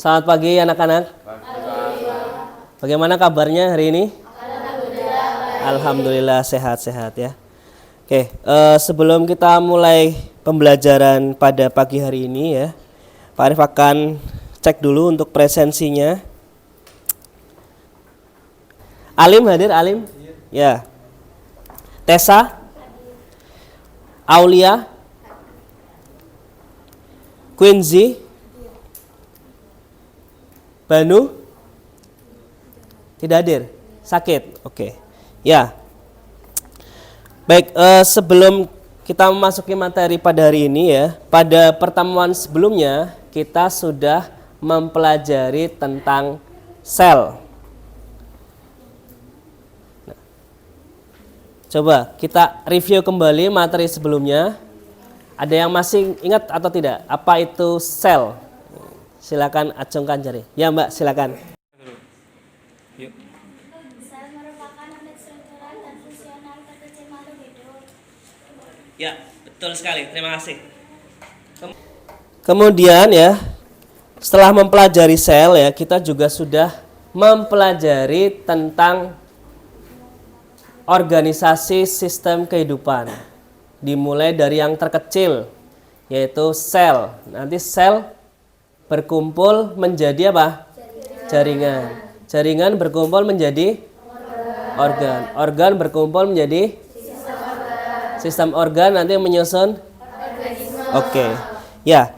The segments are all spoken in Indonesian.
Selamat pagi anak-anak. Bagaimana kabarnya hari ini? Alhamdulillah sehat-sehat ya. Oke, sebelum kita mulai pembelajaran pada pagi hari ini ya, Pak Arif akan cek dulu untuk presensinya. Alim hadir, Alim? Ya. Tessa? Aulia? Quincy? Banu? Tidak hadir? Sakit? Oke. Ya. Baik, sebelum kita memasuki materi pada hari ini ya, pada pertemuan sebelumnya kita sudah mempelajari tentang sel. Nah, coba kita review kembali materi sebelumnya. Ada yang masih ingat atau tidak? Apa itu sel? Silakan acungkan jari. Ya Mbak, silakan. Yuk. Sel merupakan unit struktural dan fungsional terkecil makhluk hidup. Ya, betul sekali. Terima kasih. Kemudian ya, setelah mempelajari sel ya, kita juga sudah mempelajari tentang organisasi sistem kehidupan. Dimulai dari yang terkecil, yaitu sel. Nanti sel berkumpul menjadi apa? Jaringan. Jaringan berkumpul menjadi organ. Organ berkumpul menjadi sistem organ nanti menyusun Oke. Ya.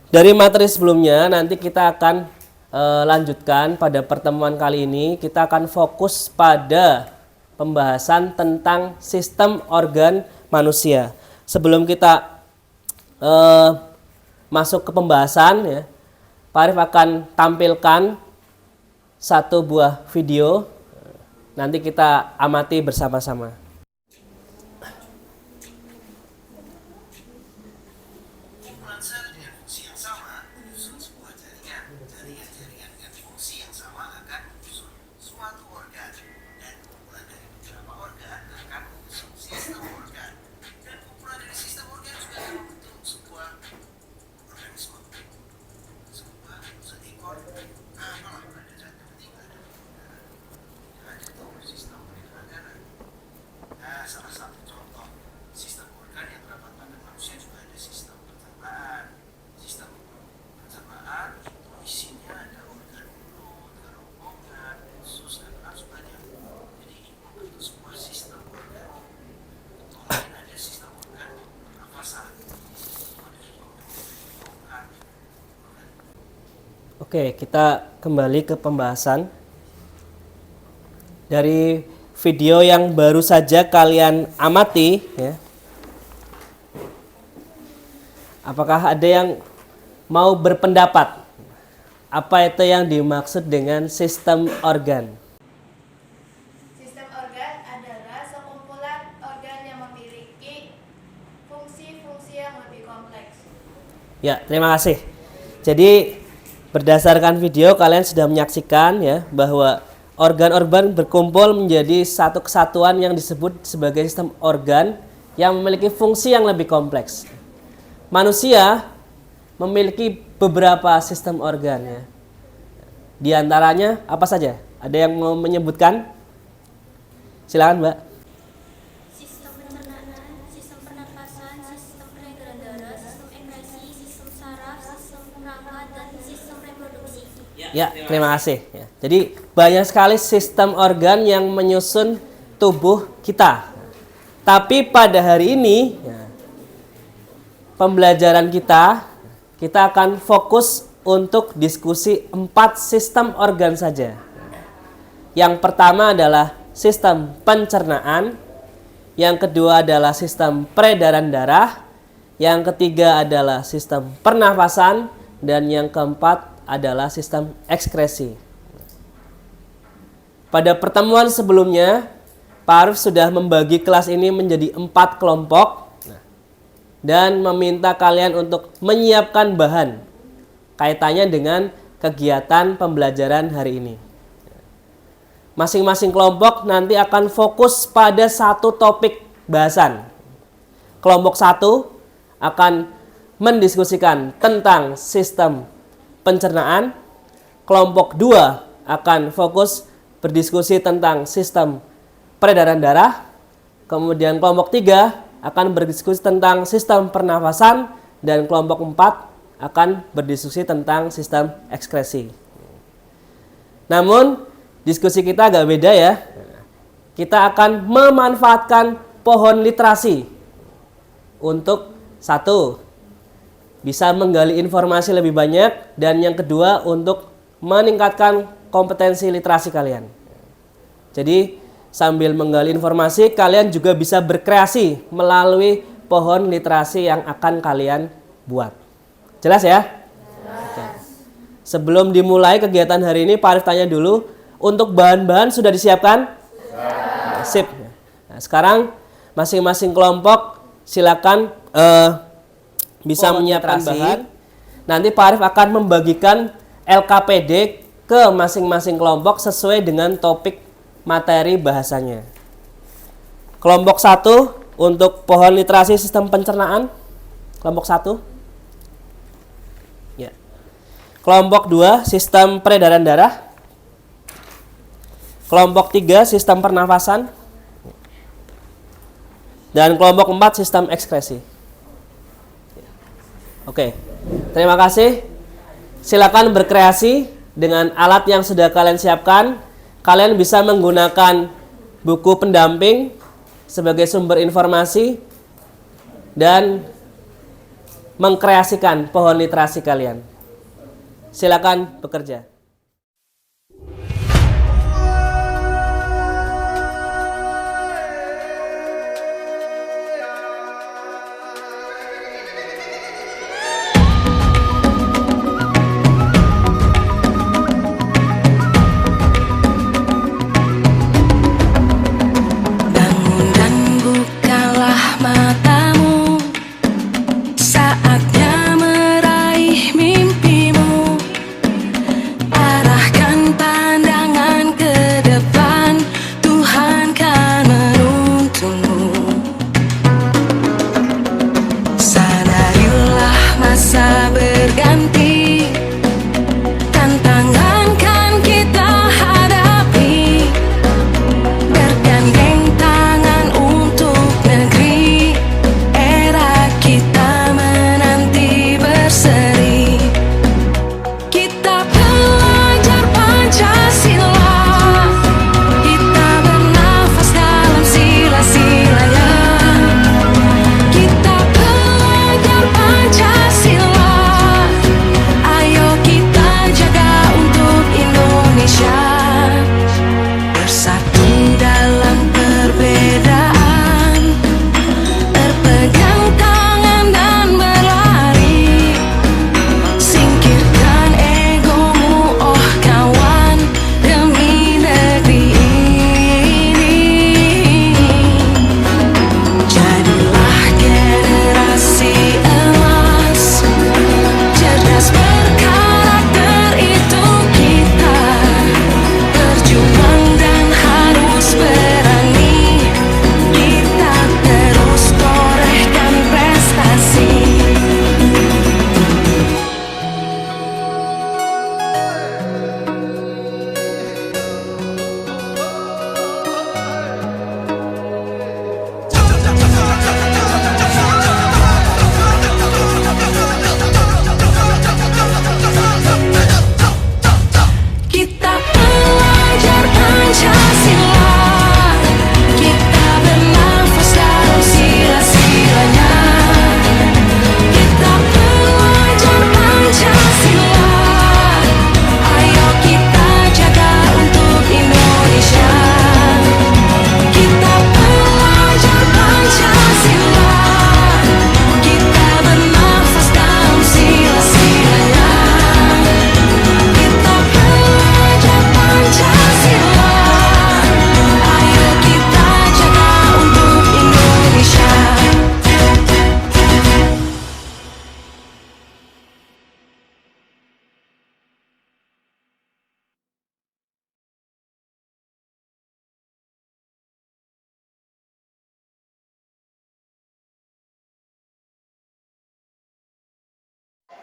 Dari materi sebelumnya nanti kita akan lanjutkan pada pertemuan kali ini. Kita akan fokus pada pembahasan tentang sistem organ manusia. Sebelum kita masuk ke pembahasan ya, Pak Arif akan tampilkan satu buah video. Nanti kita amati bersama-sama. Kumpulan sel dengan fungsi yang sama menyusun sebuah jaringan. Jaringan-jaringan dengan fungsi yang sama akan menyusun suatu organ. Dan kumpulan dari beberapa organ akan menyusun sistem organ. Dan kumpulan dari sistem organ juga akan membentuk sebuah organisme. Sebuah seekor apalah pada saat penting ada tuh sistem penyelenggaraan. Nah, salah satu contoh sistem organ yang terdapat pada manusia juga ada sistem pencernaan. Sistem pencernaan itu isinya ada organ mulut, kerongkongan, usus, dan sebagainya. Jadi ini membentuk sebuah sistem organ. Contoh lain ada sistem organ pernafasan. Oke, kita kembali ke pembahasan. Dari video yang baru saja kalian amati ya. Apakah ada yang mau berpendapat? Apa itu yang dimaksud dengan sistem organ? Sistem organ adalah sekumpulan organ yang memiliki fungsi-fungsi yang lebih kompleks. Ya, terima kasih. Jadi berdasarkan video kalian sudah menyaksikan ya bahwa organ-organ berkumpul menjadi satu kesatuan yang disebut sebagai sistem organ yang memiliki fungsi yang lebih kompleks. Manusia memiliki beberapa sistem organ ya. Di antaranya apa saja? Ada yang mau menyebutkan? Silakan, Mbak. Sistem pencernaan, sistem pernapasan, sistem peredaran darah, sistem ekskresi, sistem saraf, sistem perangkat, dan sistem reproduksi. Ya, terima kasih. Ya. Jadi banyak sekali sistem organ yang menyusun tubuh kita. Tapi pada hari ini, ya, pembelajaran kita akan fokus untuk diskusi 4 sistem organ saja. Yang pertama adalah sistem pencernaan, yang kedua adalah sistem peredaran darah, yang ketiga adalah sistem pernafasan, dan yang keempat adalah sistem ekskresi. Pada pertemuan sebelumnya, Pak Arif sudah membagi kelas ini menjadi 4 kelompok dan meminta kalian untuk menyiapkan bahan kaitannya dengan kegiatan pembelajaran hari ini. Masing-masing kelompok nanti akan fokus pada satu topik bahasan. Kelompok 1 akan mendiskusikan tentang sistem pencernaan. Kelompok 2 akan fokus berdiskusi tentang sistem peredaran darah. Kemudian kelompok 3 akan berdiskusi tentang sistem pernafasan. Dan kelompok 4 akan berdiskusi tentang sistem ekskresi. Namun diskusi kita agak beda ya. Kita akan memanfaatkan pohon literasi untuk satu, bisa menggali informasi lebih banyak, dan yang kedua untuk meningkatkan kompetensi literasi kalian. Jadi sambil menggali informasi, kalian juga bisa berkreasi melalui pohon literasi yang akan kalian buat. Jelas ya? Oke. Sebelum dimulai kegiatan hari ini, Pak Arif tanya dulu, untuk bahan-bahan sudah disiapkan? Sip. Nah, sekarang masing-masing kelompok silakan bisa menyiapkan bahan. Nanti Pak Arif akan membagikan LKPD ke masing-masing kelompok sesuai dengan topik materi bahasanya. Kelompok 1 untuk pohon literasi sistem pencernaan. Kelompok 1. Ya. Kelompok 2 sistem peredaran darah. Kelompok 3 sistem pernafasan. Dan kelompok 4 sistem ekskresi. Oke, terima kasih. Silakan berkreasi dengan alat yang sudah kalian siapkan. Kalian bisa menggunakan buku pendamping sebagai sumber informasi dan mengkreasikan pohon literasi kalian. Silakan bekerja.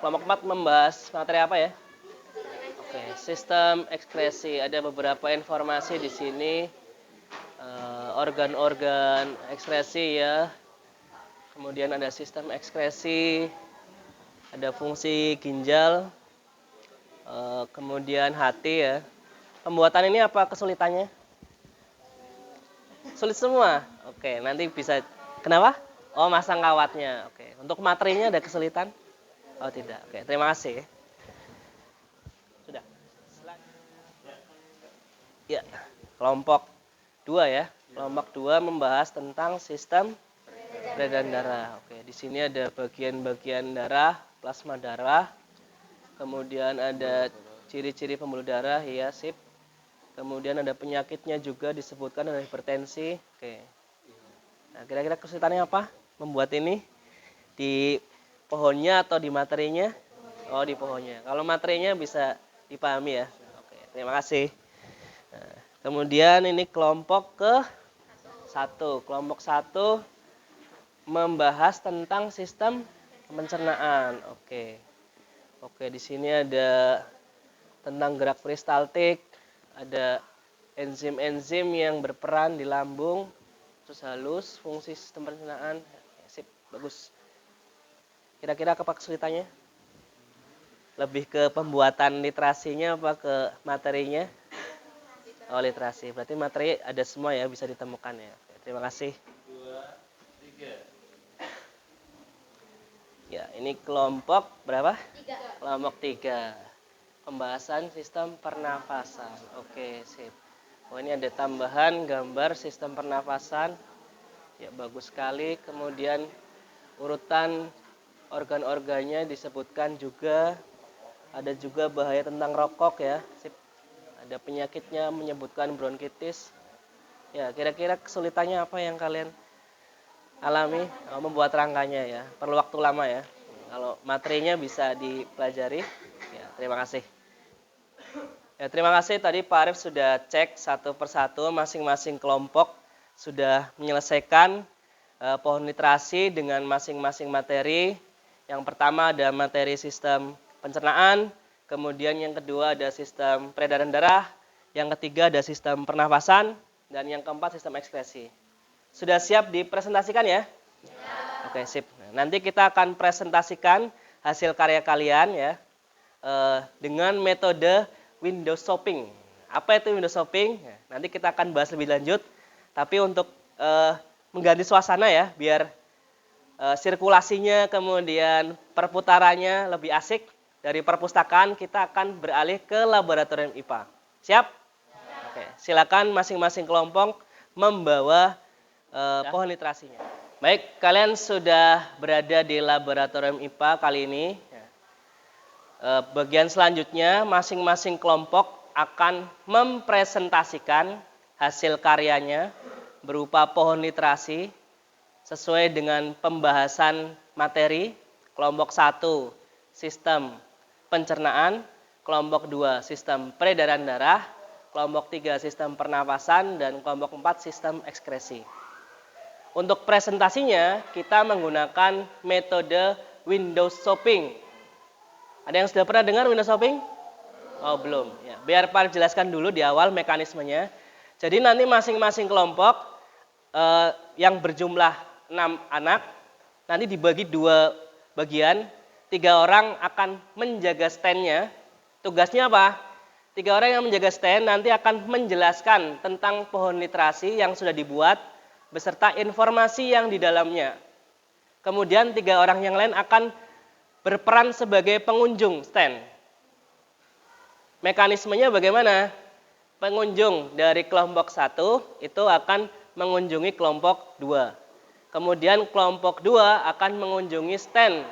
Kelompok 4 membahas materi apa ya? Oke, sistem ekskresi. Ada beberapa informasi di sini. Organ-organ ekskresi ya. Kemudian ada sistem ekskresi, ada fungsi ginjal, kemudian hati ya. Pembuatan ini apa kesulitannya? Sulit semua. Oke, nanti bisa. Kenapa? Oh, masang kawatnya. Oke, untuk materinya ada kesulitan? Oh, tidak. Oke, terima kasih. Sudah. Ya, kelompok 2 ya. Kelompok 2 membahas tentang sistem peredaran darah. Oke, di sini ada bagian-bagian darah, plasma darah. Kemudian ada ciri-ciri pembuluh darah, ya, sip. Kemudian ada penyakitnya juga disebutkan, ada hipertensi. Oke. Nah, kira-kira kesulitannya apa? Membuat ini di pohonnya atau di materinya? Oh, di pohonnya. Kalau materinya bisa dipahami ya. Oke, terima kasih. Nah, kemudian ini kelompok ke 1. Kelompok 1 membahas tentang sistem pencernaan. Oke. Oke, di sini ada tentang gerak peristaltik, ada enzim-enzim yang berperan di lambung, terus halus, fungsi sistem pencernaan. Sip, bagus. Kira-kira apa kesulitannya? Lebih ke pembuatan literasinya apa ke materinya? Oh, literasi. Berarti materi ada semua ya, bisa ditemukan ya. Oke, terima kasih. Ya, ini kelompok berapa? 3. Kelompok 3. Pembahasan sistem pernafasan. Oke, sip. Oh, ini ada tambahan gambar sistem pernafasan. Ya, bagus sekali. Kemudian urutan organ-organnya disebutkan juga. Ada juga bahaya tentang rokok ya. Sip. Ada penyakitnya menyebutkan bronkitis. Ya, kira-kira kesulitannya apa yang kalian alami? Oh, membuat rangkanya ya. Perlu waktu lama ya. Kalau materinya bisa dipelajari. Ya, terima kasih. Ya, terima kasih tadi Pak Arif sudah cek satu persatu masing-masing kelompok sudah menyelesaikan pohon literasi dengan masing-masing materi. Yang pertama ada materi sistem pencernaan, kemudian yang kedua ada sistem peredaran darah, yang ketiga ada sistem pernafasan, dan yang keempat sistem ekskresi. Sudah siap dipresentasikan ya? Oke, sip. Nah, nanti kita akan presentasikan hasil karya kalian ya dengan metode window shopping. Apa itu window shopping? Nanti kita akan bahas lebih lanjut. Tapi untuk mengganti suasana ya, biar sirkulasinya kemudian perputarannya lebih asik, dari perpustakaan kita akan beralih ke laboratorium IPA. Siap? Oke, silakan masing-masing kelompok membawa pohon literasinya. Baik, kalian sudah berada di laboratorium IPA kali ini. Bagian selanjutnya, masing-masing kelompok akan mempresentasikan hasil karyanya berupa pohon literasi sesuai dengan pembahasan materi. Kelompok 1, sistem pencernaan. Kelompok 2, sistem peredaran darah. Kelompok 3, sistem pernafasan. Dan kelompok 4, sistem ekskresi. Untuk presentasinya, kita menggunakan metode window shopping. Ada yang sudah pernah dengar window shopping? Oh, belum. Ya, biar Pak jelaskan dulu di awal mekanismenya. Jadi nanti masing-masing kelompok yang berjumlah 6 anak, nanti dibagi 2 bagian. 3 orang akan menjaga standnya. Tugasnya apa? 3 orang yang menjaga stand nanti akan menjelaskan tentang pohon literasi yang sudah dibuat, beserta informasi yang di dalamnya. Kemudian 3 orang yang lain akan berperan sebagai pengunjung stand. Mekanismenya bagaimana? Pengunjung dari kelompok 1 itu akan mengunjungi kelompok 2. Kemudian kelompok 2 akan mengunjungi stand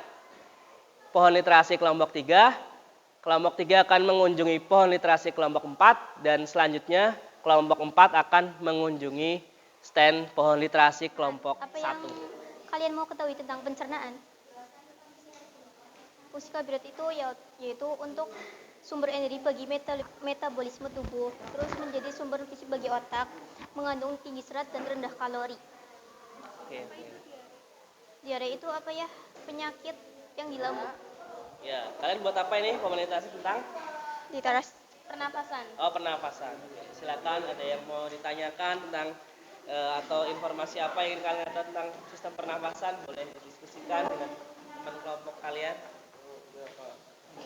pohon literasi kelompok 3. Kelompok 3 akan mengunjungi pohon literasi kelompok 4. Dan selanjutnya kelompok 4 akan mengunjungi stand pohon literasi kelompok 1. Apa yang kalian mau ketahui tentang pencernaan? Fungsi karbohidrat itu yaitu untuk sumber energi bagi metabolisme tubuh, terus menjadi sumber nutrisi bagi otak, mengandung tinggi serat dan rendah kalori. Oke. Diare itu apa ya? Penyakit yang di lambung. Ya, kalian buat apa ini komunitas tentang Literasi pernapasan. Oh, pernafasan. Oke, silakan, ada yang mau ditanyakan tentang atau informasi apa yang ingin kalian tahu tentang sistem pernafasan, boleh didiskusikan dengan teman kelompok kalian.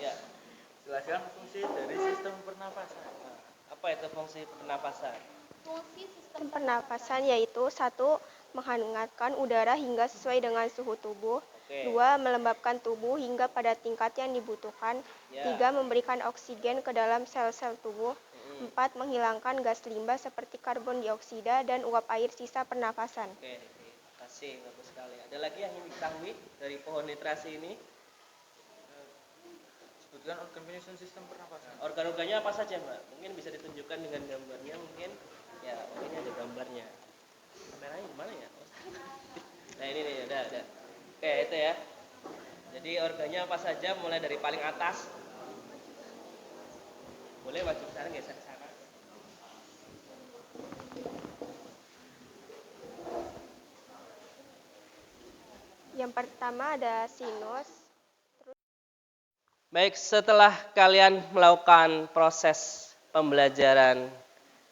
Ya, Jelaskan fungsi dari sistem pernafasan. apa itu fungsi pernafasan? Fungsi sistem pernapasan yaitu 1. Menghangatkan udara hingga sesuai dengan suhu tubuh. Oke. 2. Melembabkan tubuh hingga pada tingkat yang dibutuhkan. Ya. 3. Memberikan oksigen ke dalam sel-sel tubuh. 4. Menghilangkan gas limbah seperti karbon dioksida dan uap air sisa pernapasan. Oke, terima kasih, bagus sekali. Ada lagi yang ingin diketahui dari pohon nitrasi ini? Sebutkan organ penyusun sistem pernapasan. Organ-organnya apa saja, Mbak? Mungkin bisa ditunjukkan dengan gambarnya mungkin. Ya, ini ada gambarnya. Kameranya gimana ya? Nah, ini nih, ada. Oke, itu ya. Jadi organnya apa saja mulai dari paling atas. Boleh maju ke sana, geser ke sana. Yang pertama ada sinus. Baik, setelah kalian melakukan proses pembelajaran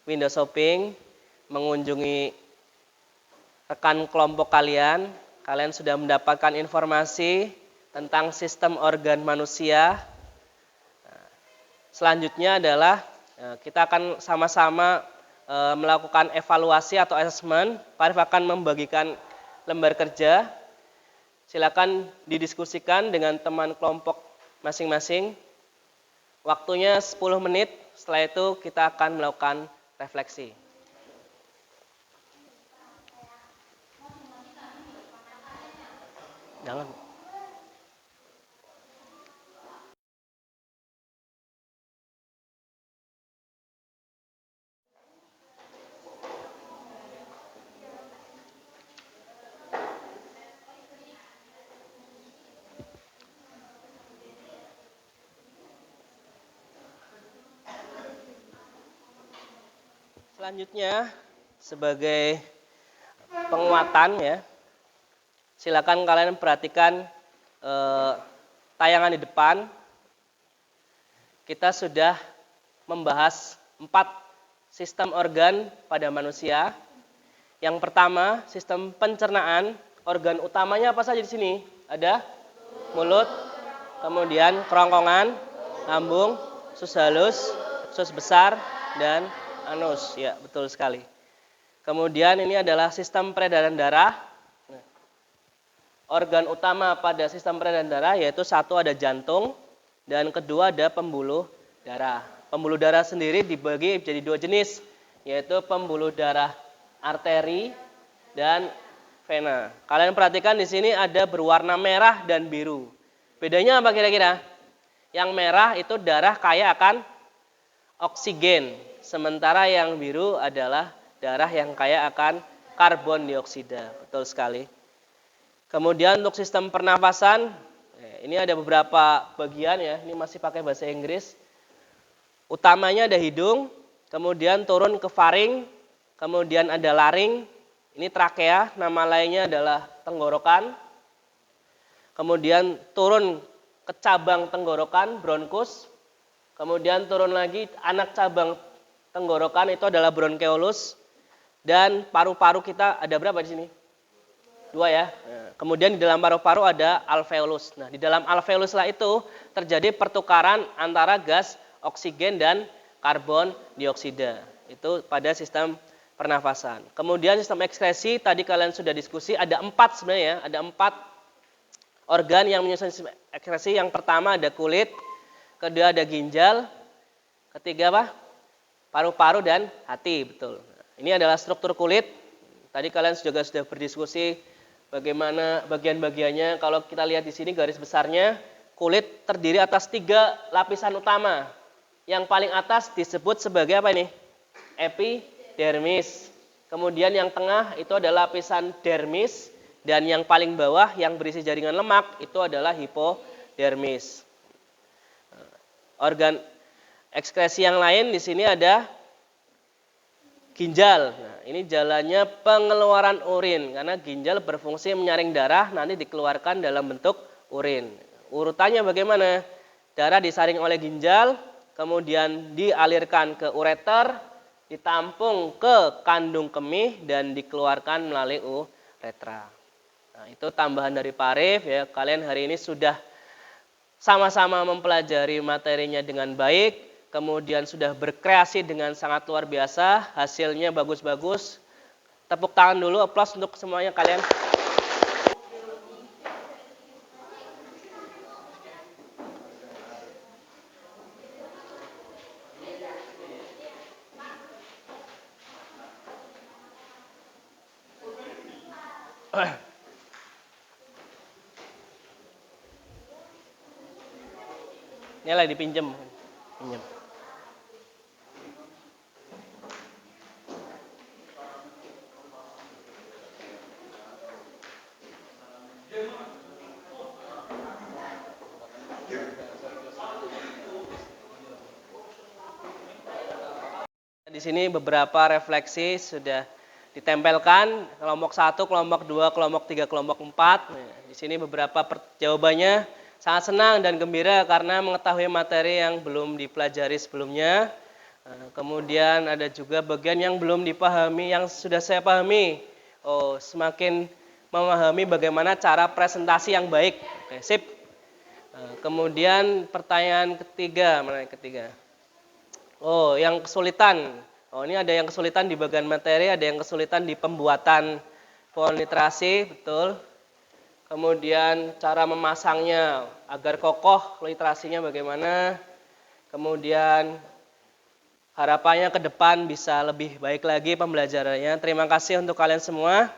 Windows Shopping, mengunjungi rekan kelompok kalian, kalian sudah mendapatkan informasi tentang sistem organ manusia. Selanjutnya adalah kita akan sama-sama melakukan evaluasi atau assessment. Pak Arif akan membagikan lembar kerja. Silakan didiskusikan dengan teman kelompok masing-masing. Waktunya 10 menit, setelah itu kita akan melakukan refleksi. Jangan. Selanjutnya, sebagai penguatan ya, silakan kalian perhatikan tayangan di depan. Kita sudah membahas 4 sistem organ pada manusia. Yang pertama, sistem pencernaan. Organ utamanya apa saja di sini? Ada mulut, kemudian kerongkongan, lambung, usus halus, usus besar, dan anus. Ya, betul sekali. Kemudian ini adalah sistem peredaran darah. Organ utama pada sistem peredaran darah yaitu 1 ada jantung dan kedua ada pembuluh darah. Pembuluh darah sendiri dibagi menjadi 2 jenis, yaitu pembuluh darah arteri dan vena. Kalian perhatikan di sini ada berwarna merah dan biru. Bedanya apa kira-kira? Yang merah itu darah kaya akan oksigen, sementara yang biru adalah darah yang kaya akan karbon dioksida. Betul sekali. Kemudian untuk sistem pernafasan, ini ada beberapa bagian ya, ini masih pakai bahasa Inggris. Utamanya ada hidung, kemudian turun ke faring, kemudian ada laring, ini trakea, nama lainnya adalah tenggorokan. Kemudian turun ke cabang tenggorokan, bronkus. Kemudian turun lagi anak cabang tenggorokan itu adalah bronkeolus. Dan paru-paru kita ada berapa di sini? 2 ya. Kemudian di dalam paru-paru ada alveolus. Nah, di dalam alveolus lah itu terjadi pertukaran antara gas oksigen dan karbon dioksida. Itu pada sistem pernafasan. Kemudian sistem ekskresi tadi kalian sudah diskusi, ada 4 sebenarnya, ada 4 organ yang menyusun sistem ekskresi. Yang pertama ada kulit, kedua ada ginjal, ketiga apa? Paru-paru dan hati, betul. Ini adalah struktur kulit. Tadi kalian juga sudah berdiskusi bagaimana bagian-bagiannya. Kalau kita lihat di sini garis besarnya, kulit terdiri atas 3 lapisan utama. Yang paling atas disebut sebagai apa ini? Epidermis. Kemudian yang tengah itu adalah lapisan dermis. Dan yang paling bawah yang berisi jaringan lemak itu adalah hipodermis. Organ ekskresi yang lain di sini ada ginjal. Nah, ini jalannya pengeluaran urin karena ginjal berfungsi menyaring darah nanti dikeluarkan dalam bentuk urin. Urutannya bagaimana? Darah disaring oleh ginjal, kemudian dialirkan ke ureter, ditampung ke kandung kemih dan dikeluarkan melalui uretra. Nah, itu tambahan dari Pak Arif ya. Kalian hari ini sudah sama-sama mempelajari materinya dengan baik, kemudian sudah berkreasi dengan sangat luar biasa, hasilnya bagus-bagus. Tepuk tangan dulu, aplaus untuk semuanya kalian. Ini lagi dipinjem. Pinjem. Di sini beberapa refleksi sudah ditempelkan, kelompok 1, kelompok 2, kelompok 3, kelompok 4. Nah, di sini beberapa jawabannya sangat senang dan gembira karena mengetahui materi yang belum dipelajari sebelumnya. Nah, kemudian ada juga bagian yang belum dipahami, yang sudah saya pahami. Oh, semakin memahami bagaimana cara presentasi yang baik. Oke, sip. Nah, kemudian pertanyaan ketiga, mana yang ketiga? Oh, yang kesulitan. Oh, ini ada yang kesulitan di bagian materi, ada yang kesulitan di pembuatan pohon literasi, betul. Kemudian cara memasangnya agar kokoh literasinya bagaimana. Kemudian harapannya ke depan bisa lebih baik lagi pembelajarannya. Terima kasih untuk kalian semua.